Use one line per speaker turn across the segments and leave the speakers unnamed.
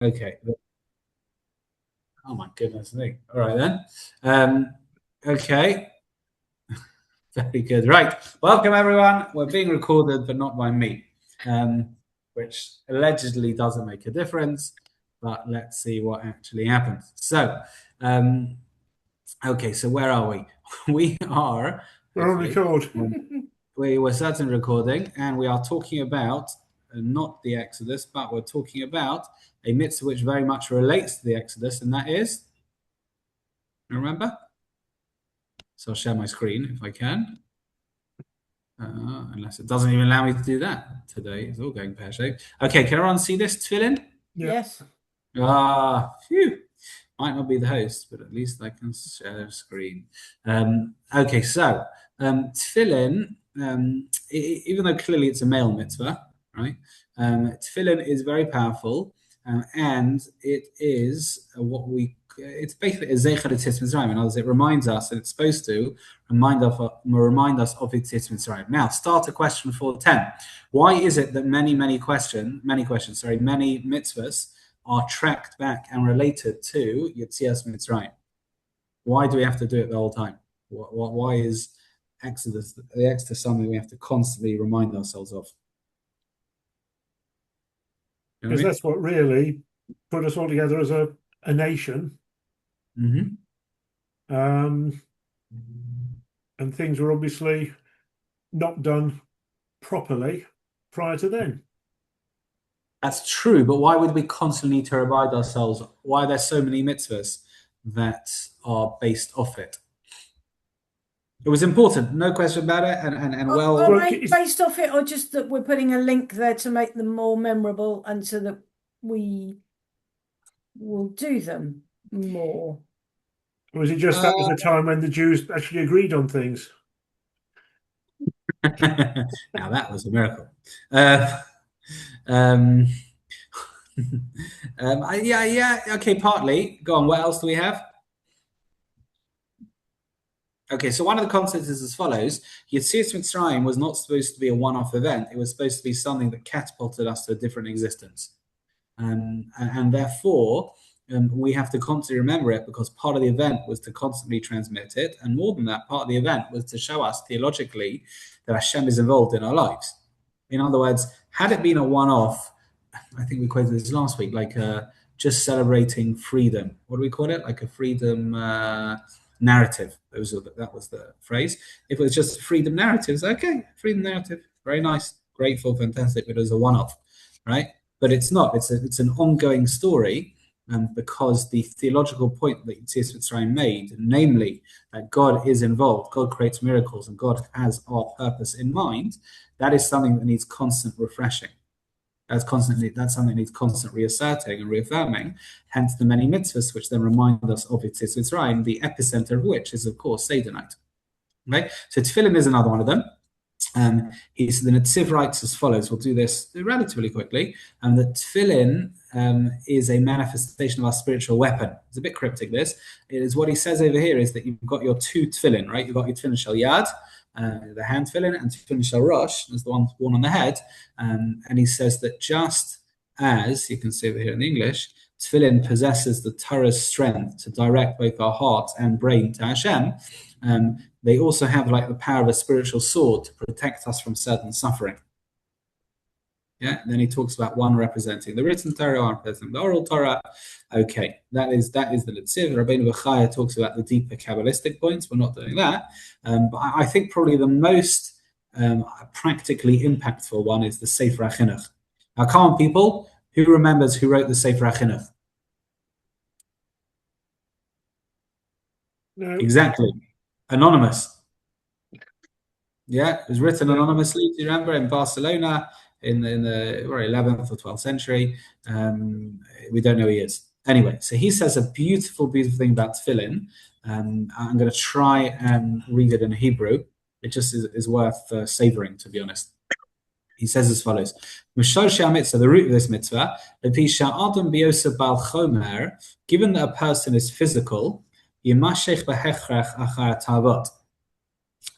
Okay. Oh my goodness me. All right then. Okay. Very good. Right. Welcome everyone. We're being recorded, but not by me, which allegedly doesn't make a difference. But let's see what actually happens. So, um, okay. So where are we? We are
We're on
hopefully.
record.
We were certainly recording, and we are talking about not the Exodus, but we're talking about a mitzvah which very much relates to the Exodus, and that is, remember? So I'll share my screen if I can, unless it doesn't even allow me to do that today. It's all going pear-shaped. Okay, can everyone see this Tefillin?
Yeah.
Yes.
Phew. Might not be the host, but at least I can share the screen. Okay, so Tefillin, even though clearly it's a male mitzvah, right? Tefillin is very powerful, and it is it's basically a zecher etzis Mitzrayim. In other words, it reminds us, and it's supposed to remind us of etzis Mitzrayim. Now, start a question 410. Why is it that many mitzvahs are tracked back and related to Yetzias Mitzrayim? Why do we have to do it the whole time? Why is the Exodus something we have to constantly remind ourselves of? You know
Because
what
that's what really put us all together as a nation.
I mean?
And things were obviously not done properly prior to then.
That's true, but why would we constantly need to remind ourselves? Why are there so many mitzvahs that are based off it? It was important, no question about it, and well.
Based off it, or just that we're putting a link there to make them more memorable, and so that we will do them more.
Or was it just that was a time when the Jews actually agreed on things?
Now that was a miracle. Yeah. Okay, partly. Go on. What else do we have? Okay, so one of the concepts is as follows: Yetzias Mitzrayim was not supposed to be a one-off event. It was supposed to be something that catapulted us to a different existence, and therefore we have to constantly remember it, because part of the event was to constantly transmit it, and more than that, part of the event was to show us theologically that Hashem is involved in our lives. In other words, had it been a one-off, I think we quoted this last week, like just celebrating freedom. What do we call it? Like a freedom narrative. That was the phrase. If it was just freedom narratives, okay, freedom narrative, very nice, grateful, fantastic. But it was a one-off, right? But it's not. It's an ongoing story, because the theological point that Yetzias Mitzrayim made, namely that God is involved, God creates miracles, and God has our purpose in mind, that is something that needs constant refreshing. That's something that needs constant reasserting and reaffirming. Hence the many mitzvahs, which then remind us of Yetzias Mitzrayim, the epicenter of which is, of course, Seder night. Okay, so Tefillin is another one of them. The Netziv writes as follows. We'll do this relatively quickly. And that Tefillin is a manifestation of our spiritual weapon. It's a bit cryptic. This it is what he says over here is that you've got your two Tefillin, right? You've got your Tefillin Shel Yad, the hand Tefillin, and Tefillin Shel Rosh is the one worn on the head. And he says that just as you can see over here in English, Tefillin possesses the Torah's strength to direct both our heart and brain to Hashem. They also have like the power of a spiritual sword to protect us from certain suffering. Yeah, and then he talks about one representing the written Torah, one representing the oral Torah. Okay, that is the Netziv. Rabbeinu Bechaya talks about the deeper Kabbalistic points. We're not doing that, but I think probably the most practically impactful one is the Sefer HaChinuch. Now, come on, people, who remembers who wrote the Sefer HaChinuch?
No.
Exactly. Anonymous. Yeah, it was written anonymously. Do you remember, in Barcelona in the 11th or 12th century? We don't know who he is. Anyway, so he says a beautiful, beautiful thing about Tefillin. I'm going to try and read it in Hebrew. It just is worth savoring, to be honest. He says as follows: the root of this mitzvah, given that a person is physical,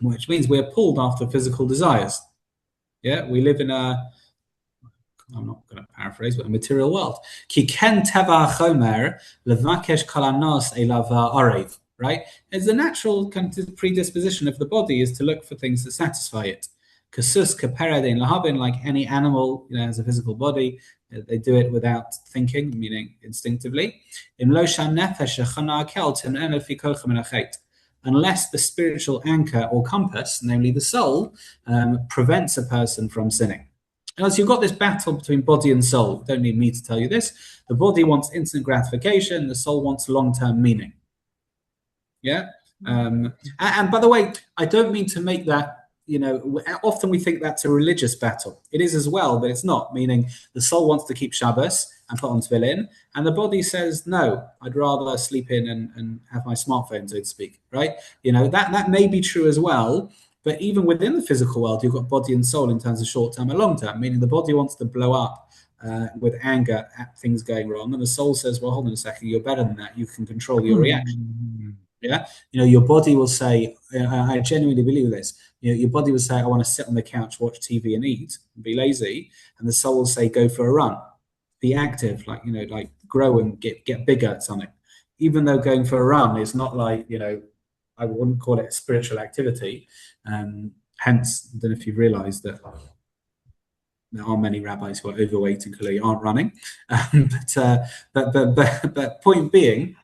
which means we're pulled after physical desires. Yeah, we live in a I'm not going to paraphrase, but a material world. Ki ken teva chomer levakesh kalanos elava arev. Right? It's the natural kind of predisposition of the body is to look for things that satisfy it. Kasus kaperadin lahabin, like any animal, has a physical body, they do it without thinking, meaning instinctively. Unless the spiritual anchor or compass, namely the soul, prevents a person from sinning. And so you've got this battle between body and soul. You don't need me to tell you this. The body wants instant gratification. The soul wants long-term meaning. Yeah. And by the way, I don't mean to make that, often we think that's a religious battle. It is as well, but it's not, meaning the soul wants to keep Shabbos and put on Tefilin, and the body says, no, I'd rather sleep in and have my smartphone, so to speak, right? That may be true as well, but even within the physical world, you've got body and soul in terms of short-term and long-term, meaning the body wants to blow up with anger at things going wrong, and the soul says, well, hold on a second, you're better than that. You can control your reaction. Yeah, your body will say, I genuinely believe this. Your body will say, I want to sit on the couch, watch TV, and eat, and be lazy, and the soul will say, go for a run, be active, like grow and get bigger at something. Even though going for a run is not like I wouldn't call it a spiritual activity. Hence, I don't know if you've realised that there are many rabbis who are overweight and clearly aren't running. But point being,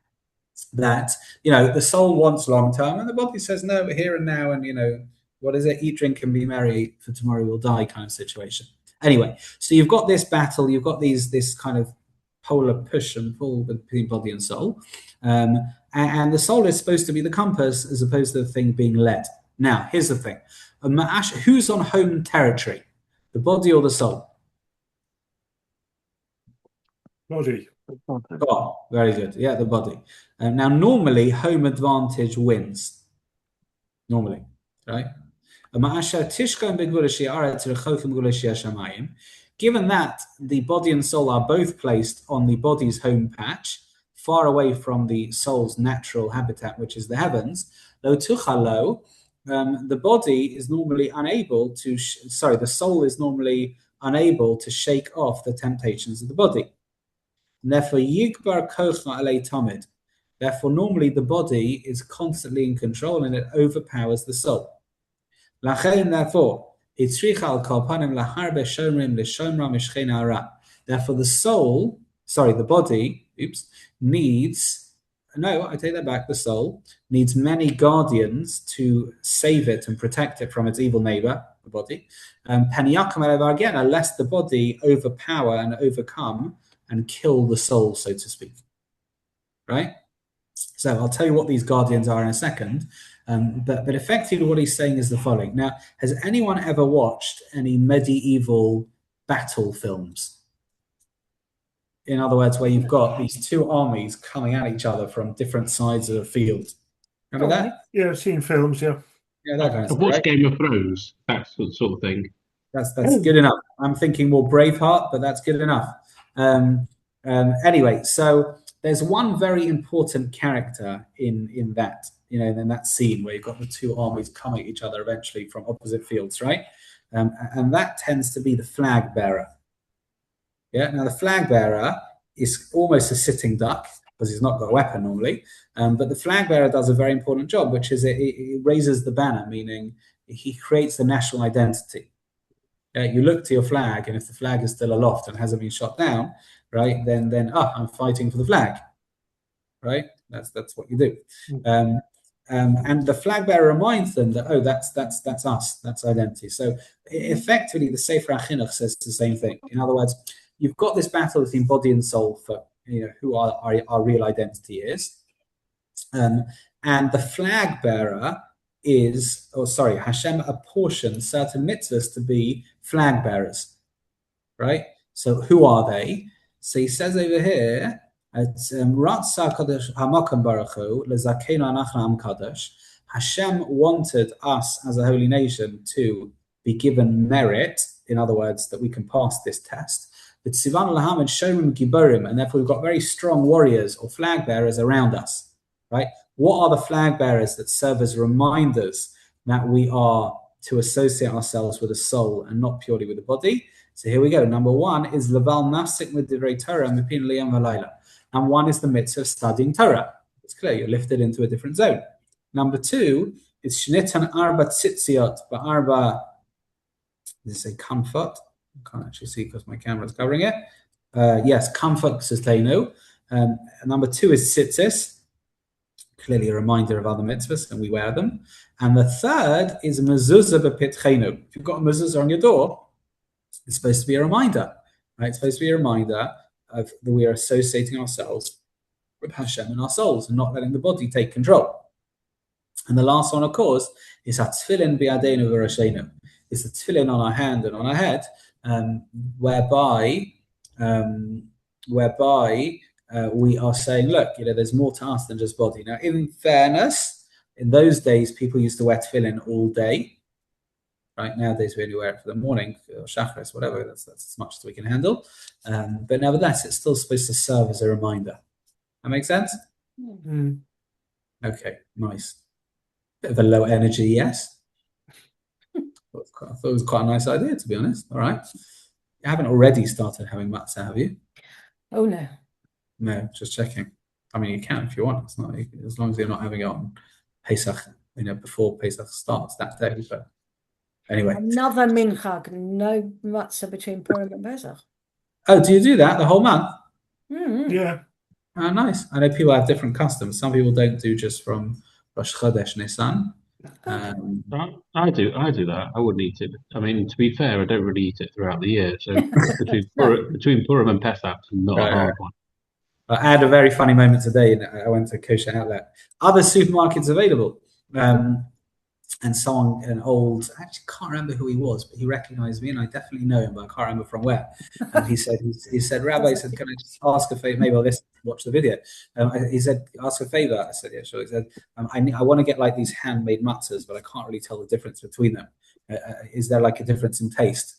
that the soul wants long term and the body says no, here and now, and what is it, eat, drink and be merry, for tomorrow we'll die kind of situation. Anyway, so you've got this battle, you've got this kind of polar push and pull between body and soul, and the soul is supposed to be the compass as opposed to the thing being led. Now here's the thing, who's on home territory, the body or the soul?
Body.
Oh, very good. Yeah, the body. Now, normally, home advantage wins. Normally, right? Given that the body and soul are both placed on the body's home patch, far away from the soul's natural habitat, which is the heavens, the body is normally unable to, the soul is normally unable to shake off the temptations of the body. And therefore, yigbar kochma alei tamid. Therefore, normally the body is constantly in control and it overpowers the soul. Lachein, therefore, therefore, the body, the soul needs many guardians to save it and protect it from its evil neighbor, the body. Again, lest the body overpower and overcome and kill the soul, so to speak. Right? So I'll tell you what these guardians are in a second. But effectively what he's saying is the following. Now, has anyone ever watched any medieval battle films? In other words, where you've got these two armies coming at each other from different sides of the field. Remember that?
Yeah, I've seen films, yeah.
Yeah, that kind of
I've
stuff,
watched
right?
Game of Thrones, that sort of thing.
That's good enough. I'm thinking more Braveheart, but that's good enough. Anyway, so there's one very important character in that, in that scene where you've got the two armies coming at each other eventually from opposite fields, right? And that tends to be the flag bearer. Yeah. Now the flag bearer is almost a sitting duck because he's not got a weapon normally. But the flag bearer does a very important job, which is it raises the banner, meaning he creates the national identity. You look to your flag, and if the flag is still aloft and hasn't been shot down, right, then I'm fighting for the flag, right? That's what you do. And the flag bearer reminds them that that's us, that's identity. So effectively, the Sefer HaChinuch says the same thing. In other words, you've got this battle between body and soul for who our real identity is, and the flag bearer Hashem apportioned certain mitzvahs to be flag bearers, right? So who are they? So he says over here, Hashem wanted us as a holy nation to be given merit, in other words, that we can pass this test. And therefore we've got very strong warriors or flag bearers around us, right? What are the flag bearers that serve as reminders that we are to associate ourselves with the soul and not purely with the body? So here we go. Number one is Laval Nafsik Midivrei Torah Mipin Liyam Valayla. And one is the mitzvah of studying Torah. It's clear, you're lifted into a different zone. Number two is Shnitan Arba Tzitziot Ba'arba. This is a comfort. I can't actually see because my camera is covering it. Yes, comfort sustainu. Number two is tzitzis. Clearly a reminder of other mitzvahs, and we wear them. And the third is mezuzah b'pitchenu. If you've got a mezuzah on your door, it's supposed to be a reminder, right? It's supposed to be a reminder of that we are associating ourselves with Hashem in our souls and not letting the body take control. And the last one, of course, is Tefilin bi'adeinu v'rashenu. It's the tefillin on our hand and on our head, whereby we are saying, look, there's more to us than just body. Now, in fairness, in those days, people used to wear tefillin all day. Right, nowadays we only wear it for the morning, or shacharis, whatever. That's as much as we can handle. But nevertheless, it's still supposed to serve as a reminder. That makes sense?
Mm-hmm.
Okay, nice. Bit of a low energy, yes. I thought it was quite a nice idea, to be honest. All right. You haven't already started having matzah, have you?
Oh, no.
No, just checking. I mean, you can if you want. It's not, as long as you're not having it on Pesach, before Pesach starts that day. But anyway.
Another minchag, no matzah between Purim and Pesach.
Oh, do you do that the whole month?
Mm-hmm.
Yeah.
Oh, nice. I know people have different customs. Some people don't do just from Rosh Chodesh Nisan.
I do that. I wouldn't eat it. I mean, to be fair, I don't really eat it throughout the year. So between Purim and Pesach, not a hard one.
I had a very funny moment today. I went to Kosher Outlet. Other supermarkets available. And someone, I actually can't remember who he was, but he recognized me, and I definitely know him, but I can't remember from where. And he said, Rabbi, he said, can I just ask a favor? Maybe I'll watch the video. He said, ask a favor. I said, yeah, sure. He said, I want to get like these handmade matzahs, but I can't really tell the difference between them. Is there like a difference in taste?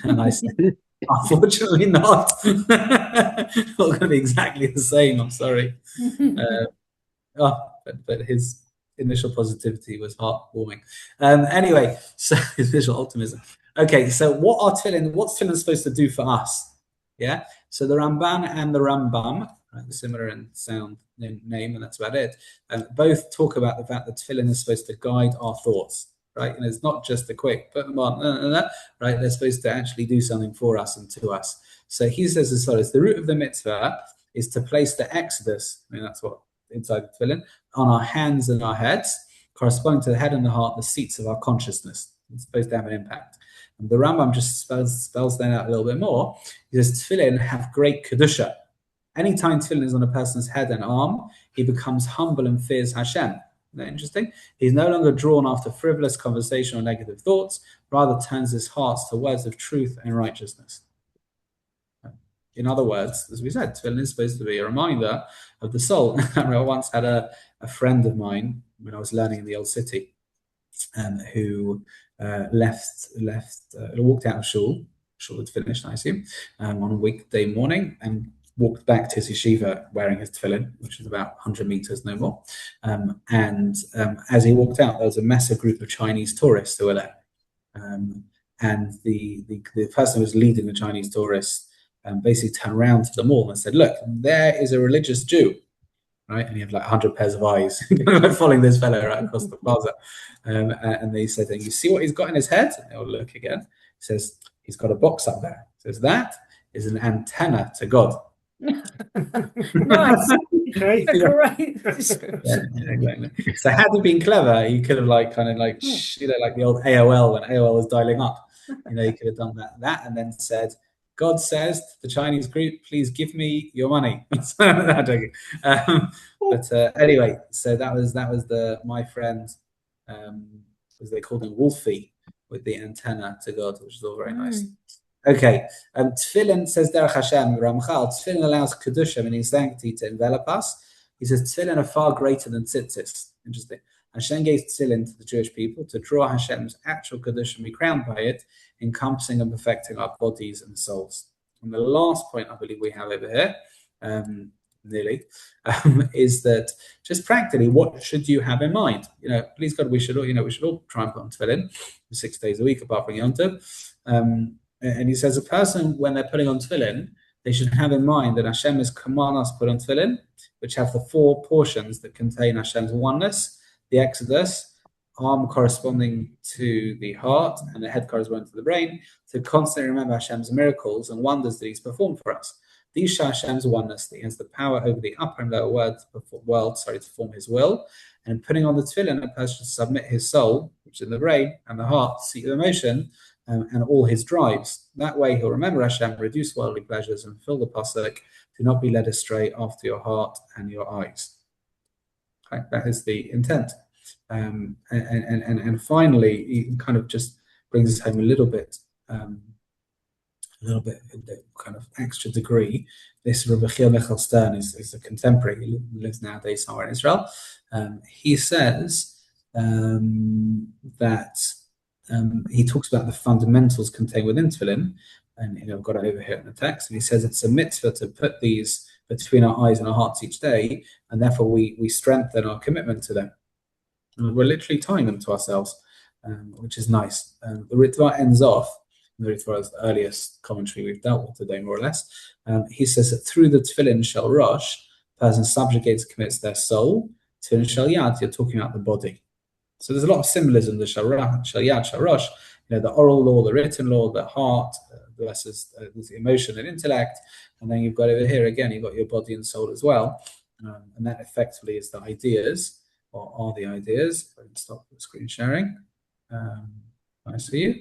And I said, unfortunately not. It's not going to be exactly the same. I'm sorry. But his initial positivity was heartwarming. Anyway, so his visual optimism. Okay, so what's tefillin supposed to do for us? Yeah, so the Ramban and the Rambam, right, similar in sound name, and that's about it. Both talk about the fact that tefillin is supposed to guide our thoughts, right? And it's not just a quick put them on, right? They're supposed to actually do something for us and to us. So he says as follows: the root of the mitzvah is to place the exodus. I mean, that's what inside the tefillin, on our hands and our heads, corresponding to the head and the heart, the seats of our consciousness. It's supposed to have an impact. And the Rambam just spells that out a little bit more. He says tefillin have great kedusha. Anytime tefillin is on a person's head and arm, he becomes humble and fears Hashem. Isn't that interesting? He's no longer drawn after frivolous conversation or negative thoughts, rather turns his heart to words of truth and righteousness. In other words, as we said, tefillin is supposed to be a reminder of the soul. I once had a friend of mine when I was learning in the old city, who walked out of shul had finished, I assume, on a weekday morning, and walked back to his yeshiva wearing his tefillin, which is about 100 meters, no more. And as he walked out, there was a massive group of Chinese tourists who were there. And the person who was leading the Chinese tourists basically turned around to them all and said, look, there is a religious Jew, right? And he had like 100 pairs of eyes following this fellow right across the plaza. And they said, you see what he's got in his head? And they'll look again. He says, he's got a box up there. He says, that is an antenna to God.
Nice.
Okay.
Great.
Yeah, exactly. So had he been clever, he could have like like the old AOL when AOL was dialing up. He could have done that and then said, God says to the Chinese group, please give me your money. But anyway, so that was my friend, as they called him, Wolfie, with the antenna to God, which is all very nice. Okay, tefillin, says Derech Hashem, Ramchal, tefillin allows kedusha, meaning sanctity, to envelop us. He says tefillin are far greater than tzitzis. Interesting. Hashem gave tefillin to the Jewish people to draw Hashem's actual kedusha and be crowned by it, encompassing and perfecting our bodies and souls. And the last point I believe we have over here, is that just practically, what should you have in mind? Please God, we should all try and put on tefillin 6 days a week, apart from Yom Tov. And he says a person, when they're putting on tefillin, they should have in mind that Hashem has commanded us to put on tefillin, which have the 4 portions that contain Hashem's oneness, the Exodus, arm corresponding to the heart, and the head corresponding to the brain, to constantly remember Hashem's miracles and wonders that He's performed for us. These show Hashem's oneness, that He has the power over the upper and lower world to form His will. And putting on the tefillin, a person should submit his soul, which is in the brain, and the heart, seat of emotion, and all his drives. That way he'll remember Hashem, reduce worldly pleasures, and fulfill the pasuk, do not be led astray after your heart and your eyes. Okay, that is the intent. And finally, he kind of just brings us home a little bit kind of extra degree. This Rabbi Chiel Michal Stern is a contemporary. He lives nowadays somewhere in Israel. He says that he talks about the fundamentals contained within tefillin, and I've got it over here in the text. And he says it's a mitzvah to put these between our eyes and our hearts each day, and therefore we strengthen our commitment to them. And we're literally tying them to ourselves, which is nice. The Ritva ends off. The Ritva is the earliest commentary we've dealt with today, more or less. He says that through the tefillin shel rosh, person subjugates, commits their soul. Tefillin shel yad, you're talking about the body. So there's a lot of symbolism, the shel yad, shel rosh, the oral law, the written law, the heart, versus the emotion and intellect. And then you've got over here, again, you've got your body and soul as well. And that effectively is the ideas, or are the ideas. If I can stop the screen sharing. Can I see you?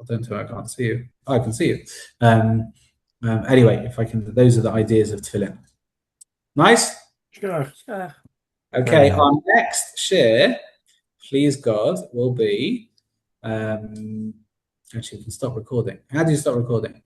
I don't know, I can't see you. Oh, I can see you. Anyway, if I can, those are the ideas of tefillin. Nice?
Sure.
Okay, our next share, please God, will be actually you can stop recording. How do you stop recording?